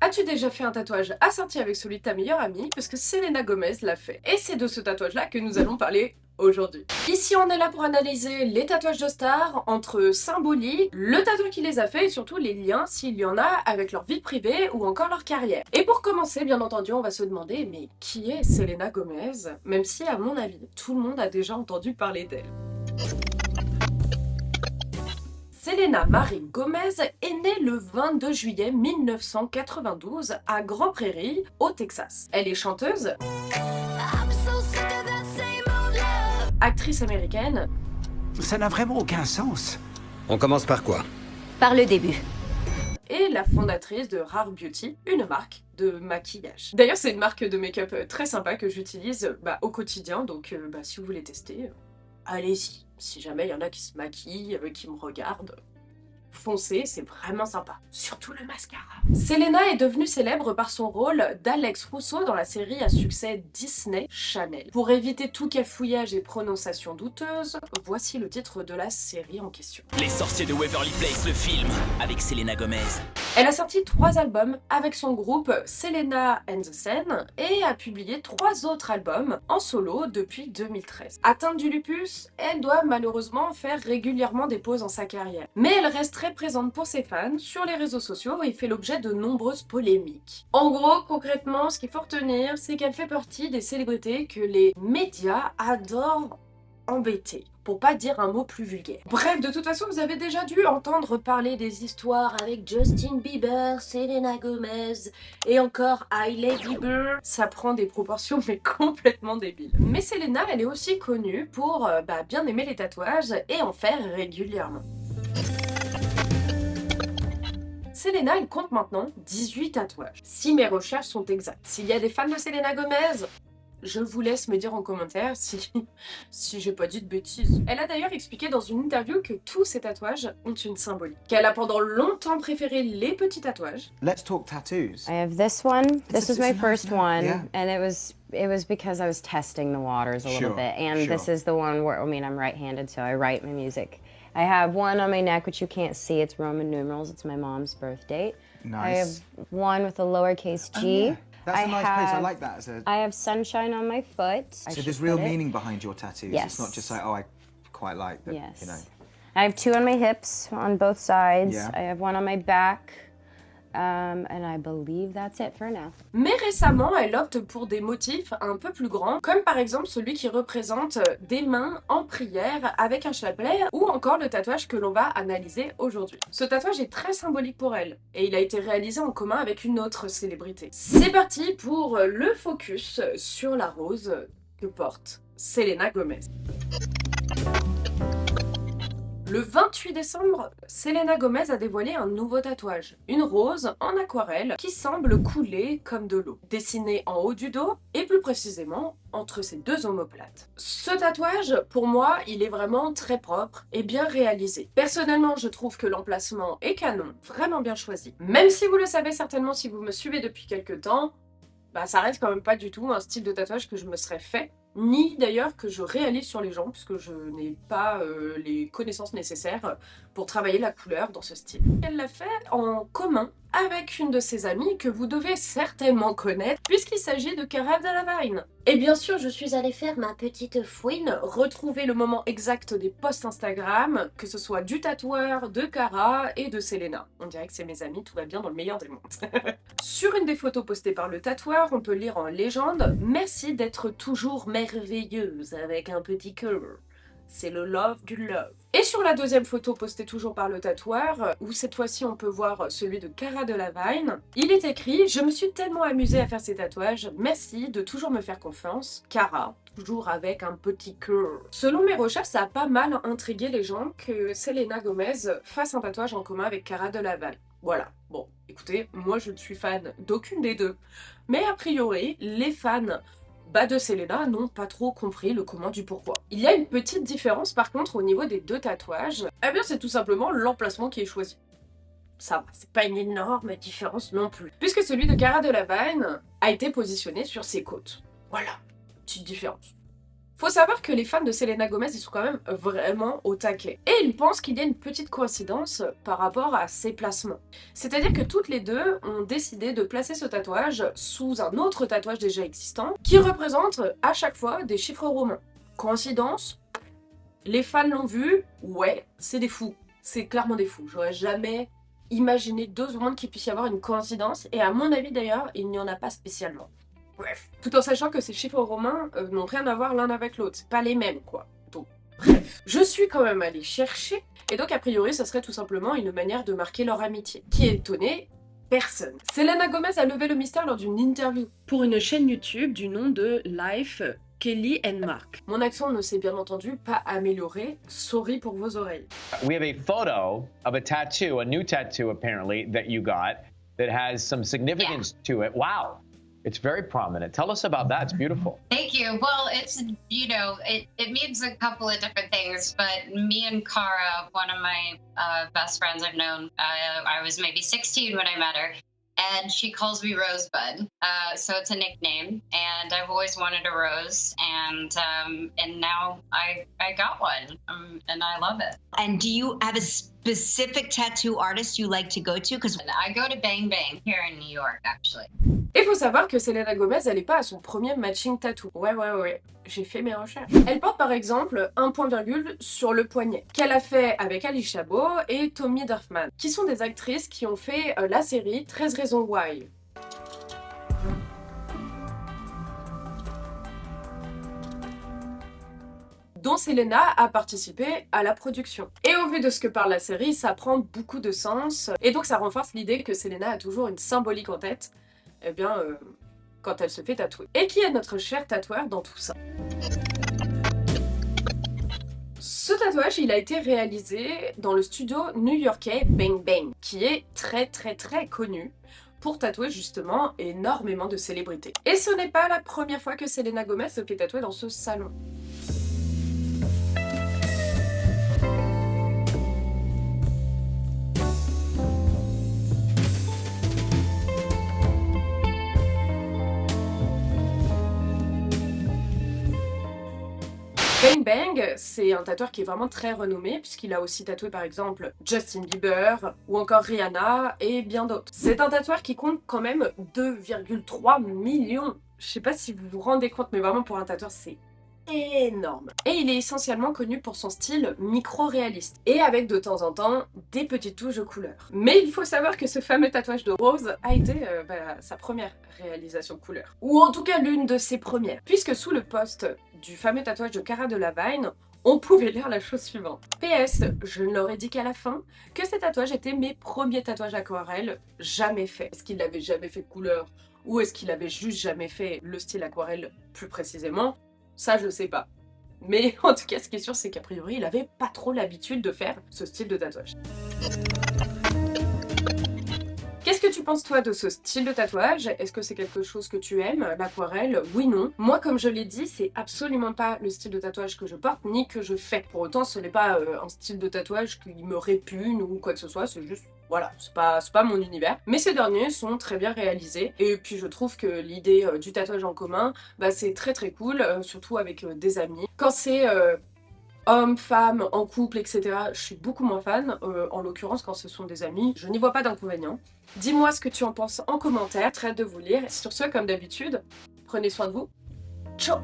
As-tu déjà fait un tatouage assorti avec celui de ta meilleure amie? Parce que Selena Gomez l'a fait. Et c'est de ce tatouage-là que nous allons parler aujourd'hui. Ici, on est là pour analyser les tatouages de stars, entre symboliques, le tatouage qui les a fait et surtout les liens, s'il y en a, avec leur vie privée ou encore leur carrière. Et pour commencer, bien entendu, on va se demander, mais qui est Selena Gomez? Même si, à mon avis, tout le monde a déjà entendu parler d'elle. Selena Marie Gomez est née le 22 juillet 1992 à Grand Prairie, au Texas. Elle est chanteuse, actrice américaine Ça n'a vraiment aucun sens. On commence par quoi? Par le début. et la fondatrice de Rare Beauty, une marque de maquillage. D'ailleurs, c'est une marque de make-up très sympa que j'utilise au quotidien, donc si vous voulez tester, allez-y. Si jamais il y en a qui se maquillent, qui me regardent, foncez, c'est vraiment sympa. Surtout le mascara. Selena est devenue célèbre par son rôle d'Alex Rousseau dans la série à succès Disney Channel. Pour éviter tout cafouillage et prononciation douteuse, voici le titre de la série en question. Les sorciers de Waverly Place, le film, avec Selena Gomez. Elle a sorti 3 albums avec son groupe Selena and the Sen et a publié 3 autres albums en solo depuis 2013. Atteinte du lupus, elle doit malheureusement faire régulièrement des pauses dans sa carrière. Mais elle reste très présente pour ses fans sur les réseaux sociaux et fait l'objet de nombreuses polémiques. En gros, concrètement, ce qu'il faut retenir, c'est qu'elle fait partie des célébrités que les médias adorent embêter, pour pas dire un mot plus vulgaire. Bref, de toute façon, vous avez déjà dû entendre parler des histoires avec Justin Bieber, Selena Gomez et encore Hailey Bieber. Ça prend des proportions mais complètement débiles. Mais Selena, elle est aussi connue pour bien aimer les tatouages et en faire régulièrement. Selena, elle compte maintenant 18 tatouages, si mes recherches sont exactes. S'il y a des fans de Selena Gomez, je vous laisse me dire en commentaire si j'ai pas dit de bêtises. Elle a d'ailleurs expliqué dans une interview que tous ses tatouages ont une symbolique. Qu'elle a pendant longtemps préféré les petits tatouages. Let's talk tattoos. I have this one. This was my it's a first nice one, one, yeah. and it was because I was testing the waters a little Sure, bit. And sure. this is the one where, I mean, I'm right-handed, so I write my music. I have one on my neck, which you can't see. It's Roman numerals. It's my mom's birth date. I have Nice. one with a lowercase Oh, G. yeah. That's a nice place. I like that. I have sunshine on my foot. So there's real meaning behind your tattoos. Yes. It's not just like, oh, I quite like that. Yes. You know. I have 2 on my hips on both sides. Yeah. I have one on my back. And I believe that's it for now. Mais récemment, elle opte pour des motifs un peu plus grands, comme par exemple celui qui représente des mains en prière avec un chapelet, ou encore le tatouage que l'on va analyser aujourd'hui. Ce tatouage est très symbolique pour elle, et il a été réalisé en commun avec une autre célébrité. C'est parti pour le focus sur la rose que porte Selena Gomez. Le 28 décembre, Selena Gomez a dévoilé un nouveau tatouage, une rose en aquarelle qui semble couler comme de l'eau, dessinée en haut du dos et plus précisément entre ses 2 omoplates. Ce tatouage, pour moi, il est vraiment très propre et bien réalisé. Personnellement, je trouve que l'emplacement est canon, vraiment bien choisi. Même si vous le savez certainement si vous me suivez depuis quelques temps, ça reste quand même pas du tout un style de tatouage que je me serais fait, ni d'ailleurs que je réalise sur les gens, puisque je n'ai pas les connaissances nécessaires pour travailler la couleur dans ce style. Elle l'a fait en commun avec une de ses amies que vous devez certainement connaître, puisqu'il s'agit de Cara Delevingne. Et bien sûr, je suis allée faire ma petite fouine, retrouver le moment exact des posts Instagram, que ce soit du tatoueur, de Cara et de Selena. On dirait que c'est mes amis, tout va bien dans le meilleur des mondes. Sur une des photos postées par le tatoueur, on peut lire en légende « Merci d'être toujours merveilleuse avec un petit cœur. C'est le love du love. » Et sur la deuxième photo postée toujours par le tatoueur, où cette fois-ci on peut voir celui de Cara Delevingne, il est écrit « Je me suis tellement amusée à faire ces tatouages, merci de toujours me faire confiance, Cara, toujours avec un petit cœur. » Selon mes recherches, ça a pas mal intrigué les gens que Selena Gomez fasse un tatouage en commun avec Cara Delevingne. Voilà, bon, écoutez, moi je ne suis fan d'aucune des deux, mais a priori, les fans de Selena n'ont pas trop compris le comment du pourquoi. Il y a une petite différence par contre au niveau des 2 tatouages, eh bien c'est tout simplement l'emplacement qui est choisi. Ça va, c'est pas une énorme différence non plus, puisque celui de Cara Delevingne a été positionné sur ses côtes. Voilà, petite différence. Faut savoir que les fans de Selena Gomez, ils sont quand même vraiment au taquet. Et ils pensent qu'il y a une petite coïncidence par rapport à ses placements. C'est-à-dire que toutes les deux ont décidé de placer ce tatouage sous un autre tatouage déjà existant qui représente à chaque fois des chiffres romains. Coïncidence? Les fans l'ont vu? Ouais, c'est des fous. C'est clairement des fous. J'aurais jamais imaginé 2 secondes qu'il puisse y avoir une coïncidence. Et à mon avis d'ailleurs, il n'y en a pas spécialement. Bref. Tout en sachant que ces chiffres romains n'ont rien à voir l'un avec l'autre. C'est pas les mêmes, quoi. Donc, bref. Je suis quand même allée chercher. Et donc, a priori, ça serait tout simplement une manière de marquer leur amitié. Qui est étonné? Personne. Selena Gomez a levé le mystère lors d'une interview pour une chaîne YouTube du nom de Life Kelly and Mark. Mon accent ne s'est bien entendu pas amélioré. Sorry pour vos oreilles. We have a photo of a tattoo, a new tattoo apparently, that you got that has some significance to it. Wow. It's very prominent. Tell us about that. It's beautiful. Thank you. Well, it's, you know, it means a couple of different things, but me and Cara, one of my best friends I've known, I was maybe 16 when I met her, and she calls me Rosebud. So it's a nickname, and I've always wanted a rose, and now I got one, and I love it. And do you have a specific tattoo artist you like to go to? Because I go to Bang Bang here in New York, actually. Et faut savoir que Selena Gomez, elle est pas à son premier matching tattoo. Ouais, j'ai fait mes recherches. Elle porte par exemple un point virgule sur le poignet, qu'elle a fait avec Ali Chabot et Tommy Dorfman, qui sont des actrices qui ont fait la série 13 raisons why. Dont Selena a participé à la production. Et au vu de ce que parle la série, ça prend beaucoup de sens, et donc ça renforce l'idée que Selena a toujours une symbolique en tête, eh bien, quand elle se fait tatouer. Et qui est notre cher tatoueur dans tout ça? Ce tatouage, il a été réalisé dans le studio new-yorkais Bang Bang, qui est très connu pour tatouer justement énormément de célébrités. Et ce n'est pas la première fois que Selena Gomez se fait tatouer dans ce salon. Bang Bang, c'est un tatoueur qui est vraiment très renommé puisqu'il a aussi tatoué par exemple Justin Bieber ou encore Rihanna et bien d'autres. C'est un tatoueur qui compte quand même 2,3 millions. Je sais pas si vous vous rendez compte, mais vraiment pour un tatoueur c'est énorme. Et il est essentiellement connu pour son style micro-réaliste et avec de temps en temps des petites touches de couleur. Mais il faut savoir que ce fameux tatouage de rose a été sa première réalisation couleur. Ou en tout cas l'une de ses premières. Puisque sous le post du fameux tatouage de Cara Delevingne, on pouvait lire la chose suivante. PS, je ne leur ai dit qu'à la fin que ces tatouages étaient mes premiers tatouages aquarelle jamais faits. Est-ce qu'il n'avait jamais fait de couleur ou est-ce qu'il avait juste jamais fait le style aquarelle plus précisément? Ça, je sais pas. Mais en tout cas, ce qui est sûr, c'est qu'a priori, il avait pas trop l'habitude de faire ce style de tatouage. Qu'est-ce que tu penses toi de ce style de tatouage? Est-ce que c'est quelque chose que tu aimes, l'aquarelle? Oui, non. Moi, comme je l'ai dit, c'est absolument pas le style de tatouage que je porte, ni que je fais. Pour autant, ce n'est pas un style de tatouage qui me répugne ou quoi que ce soit, c'est juste... Voilà, c'est pas mon univers. Mais ces derniers sont très bien réalisés. Et puis je trouve que l'idée du tatouage en commun, c'est très cool, surtout avec des amis. Quand c'est homme, femme, en couple, etc., je suis beaucoup moins fan. En l'occurrence, quand ce sont des amis, je n'y vois pas d'inconvénient. Dis-moi ce que tu en penses en commentaire, très hâte de vous lire. Sur ce, comme d'habitude, prenez soin de vous. Ciao!